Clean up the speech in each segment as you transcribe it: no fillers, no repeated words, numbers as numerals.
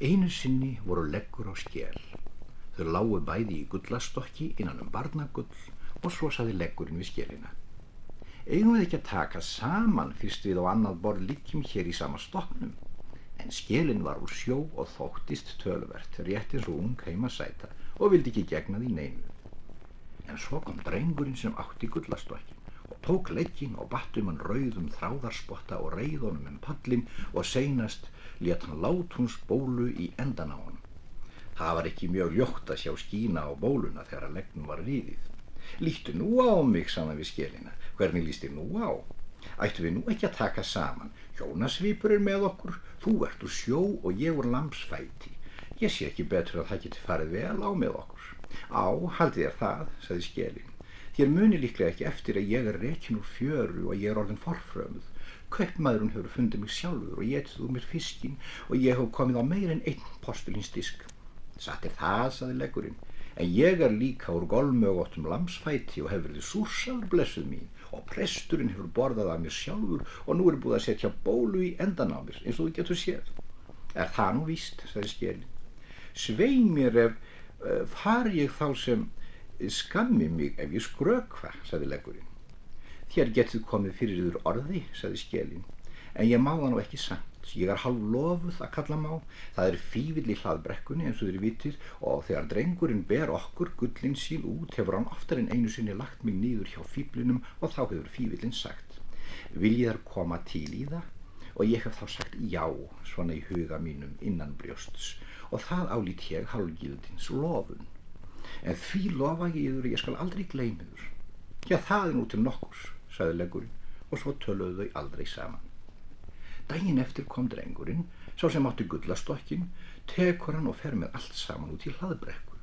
Einu sinni voru leggur á skel. Þau lágu bæði í gullastokki innan barnagull og svo sagði leggurinn við skelina: Eigum við ekki að taka saman fyrst við á annað borð liggjum hér í sama stokknum? En skelin var úr sjó og þóttist töluvert, rétt eins og ung heimasæta, og vildi ekki gegna því neinu. En svo kom drengurinn sem átti gullastokkin og tók legginn og batt hann rauðum þráðarspotta og reið honum pallinn og seinast lét hann látúnsbólu í endan á honum. Það var ekki mjög ljótt að sjá skína á bóluna þegar leggnum var riðið. Líttu nú á mig, sagði hann við skelina. Hvernig líst þér nú á? Ættum við nú ekki að taka saman? Hjónasvipur með okkur, þú ert úr sjó og ég úr lambsfæti. Ég sé ekki betur að það geti farið vel á með okkur. Á, haldið þér það, sagði skelin. Þér muni líklega ekki eftir að ég rekin úr fjöru og ég orðin forfrömuð. Kaupmaðurinn hefur fundið mig sjálfur og étið úr mér fiskinn og ég hef komið á meir en einn postulínsdisk. Satt það, sagði leggurinn, en ég líka úr golmögóttum lambsfæti og hefur verið súrsaður blessuð mín og presturinn hefur borðað af mér sjálfur og nú búið að setja bólu í endan á mér, eins og þú getur séð. Það nú víst, sagði skelin. Svei mér far ég þá sem skammi mig ef ég skrökva, sagði leggurinn. Þér getið komið fyrir yður orði, sagði skelin, en ég má það nú ekki samt. Ég hálf lofuð að kalla má. Það fífill í hlaðbrekkunni eins og þér vitið og þegar drengurinn ber okkur gullin sín út hefur hann oftar en einu sinni lagt mig niður hjá fíflinum og þá hefur fífillin sagt: Viljið þær koma til í það? Og ég hef þá sagt já, svona í huga mínum innan brjósts og það álít ég hálfgildins lofun. En því lofa ég yður að ég skal aldrei gleyma yður. Já, það nú til nokkurs, sagði leggurinn og svo töluðu þau aldrei saman. Daginn eftir kom drengurinn, sá sem átti gullastokkin, tekur hann og fer með allt saman út í hlaðbrekku.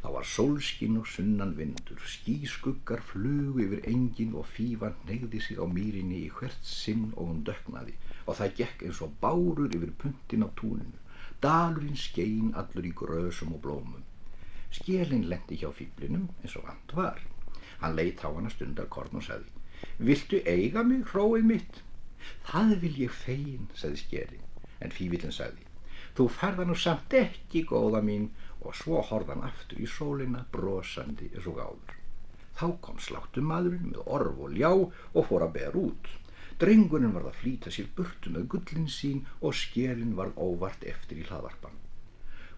Það var sólskinn og sunnan vindur, skýskuggar flugu yfir engin og fífan hneigði sig á mýrinni í hvert sinn og hún dökknaði og það gekk eins og bárur yfir puntin á túninu. Dalurinn skein allur í grösum og blómum. Skelin lenti hjá fíflinum eins og vant var. Hann leit á hana stundarkorn og sagði: Viltu eiga mig, hróið mitt? Það vil ég fegin, sagði skelin, en fífillin sagði: Þú færð nú samt ekki, góða mín, og svo horfði hann aftur í sólina, brosandi eins og áður. Þá kom sláttumaðurinn með orf og ljá og fór að bera út. Drengurinn varð að flýta sér burtu með gullin sín og skelin varð óvart eftir í hlaðvarpan.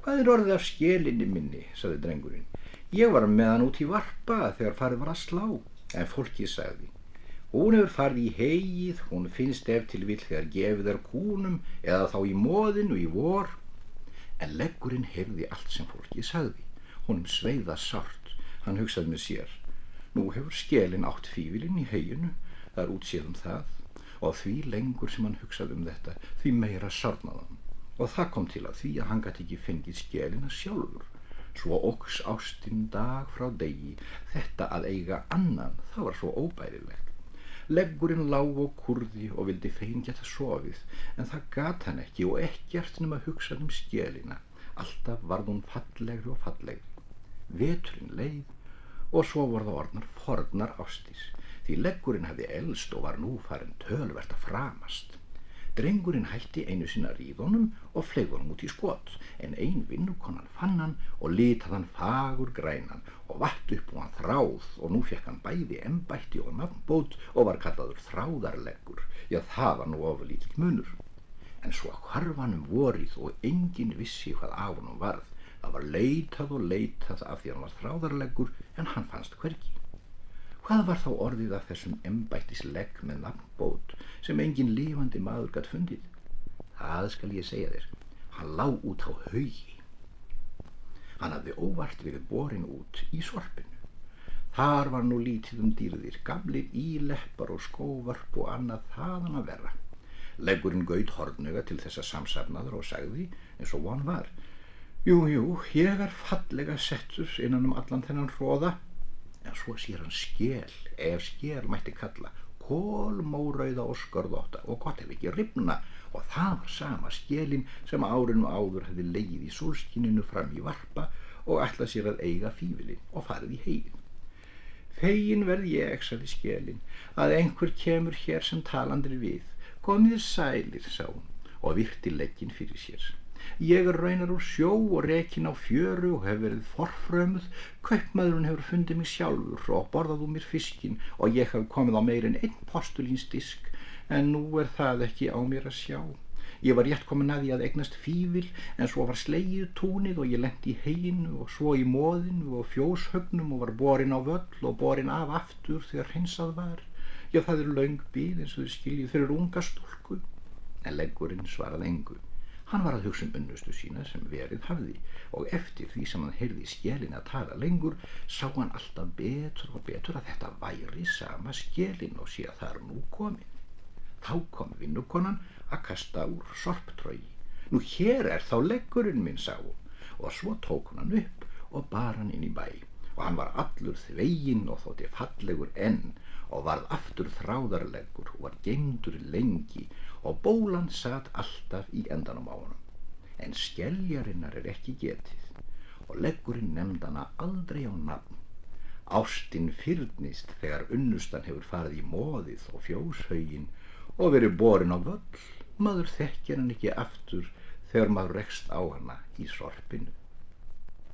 Hvað orðið af skelinni minni, sagði drengurinn. Ég var með hann út í varpa þegar farið var að slá, en fólkið sagði: Hún hefur farið í heyið, hún finnst ef til vill þegar gefið kúnum eða þá í moðinu í vor. En leggurinn heyrði allt sem fólkið sagði. Honum sveið það sárt. Hann hugsaði með sér: Nú hefur skelin átt fífilinn í heyinu, það útséð það, og því lengur sem hann hugsaði þetta, því meira sárnaði hann. Og það kom til að því að hann gat ekki fengið skelina sjálfur. Svo óx ástin dag frá degi, þetta að eiga annan, það var svo óbærilegt. Leggurinn lá og kurði og vildi fegin geta sofið, en það gat hann ekki og ekkert nema hugsa skelina. Alltaf varð hún fallegri og fallegri. Veturinn leið og svo voru það orðnar fornar ástir, því leggurinn hafði elst og var nú farinn töluvert að framast. Drengurinn hætti einu sinni að ríða honum og fleig honum út í skot, en ein vinnukonan fann hann og litaði hann fagur grænan og vatt upp hann þráð og nú fekk hann bæði embætti og nafnbót og var kallaður Þráðarleggur. Já, það var nú ofurlítill munur. En svo hvarf hann vorið og enginn vissi hvað af honum varð. Það var leitað og leitað af því hann var Þráðarleggur en hann fannst hvergi. Hvað var þá orðið af þessum embættislegg með nafnbót sem enginn lifandi maður gat fundið? Það skal ég segja þér. Hann lá út á haugi. Hann hafði óvart verið borinn út í sorpinu. Þar var nú lítið dýrðir, gamlir íleppar og skóvarp og annað þaðan að verra. Leggurinn gaut hornuga til þessa samsafnaður og sagði eins og hann var: Jú, ég fallega settur innan allan þennan hroða. En svo sér hann skel, ef skel mætti kalla, kolmórauða og skörðótta og gott ef ekki rifna, og það var sama skelin sem árinu áður hefði legið í sólskininu fram í varpa og ætlað sér að eiga fífilinn og farið í heyið. Fegin verð ég, sagði skelin, að einhver kemur hér sem talandri við. Komið sælir, sá hún og virti legginn fyrir sér. Ég er raunar úr sjó og rekin á fjöru og hef verið forfrömuð. Kaupmaðurinn hefur fundið mig sjálfur og borðað úr mér fiskinn og ég hef komið á meir en einn postulínsdisk, en nú er það ekki á mér að sjá. Ég var rétt komin að því að eignast fífil, en svo var slegið túnið og ég lenti í heyinu og svo í moðinu og fjóshögnum og var borin á völl og borin af aftur þegar hreinsað var. Já, það er löng bið eins og þið skiljið fyrir unga stúlku. En leggurinn svaraði engu. Hann var að hugsa unnustu sína sem verið hafði og eftir því sem hann heyrði skélin að tala lengur sá hann alltaf betur og betur að þetta væri sama skélin og sé að það nú komin. Þá kom vinnukonan að kasta úr sorptrögi. Nú hér er þá leggurinn minn, sá hún, og svo tók hún hann upp og bar hann inn í bæ og hann var allur þveginn og þótti fallegur enn og varð aftur þráðarleggur og var geymdur lengi og bólan sat alltaf í endanum á honum. En skeljarinnar er ekki getið og leggurinn nefndi hana aldrei á nafn. Ástin fyrnist þegar unnustan hefur farið í moðið og fjóshauginn og verið borin á völl. Maður þekkir hann ekki aftur þegar maður rekst á hana í sorpinu.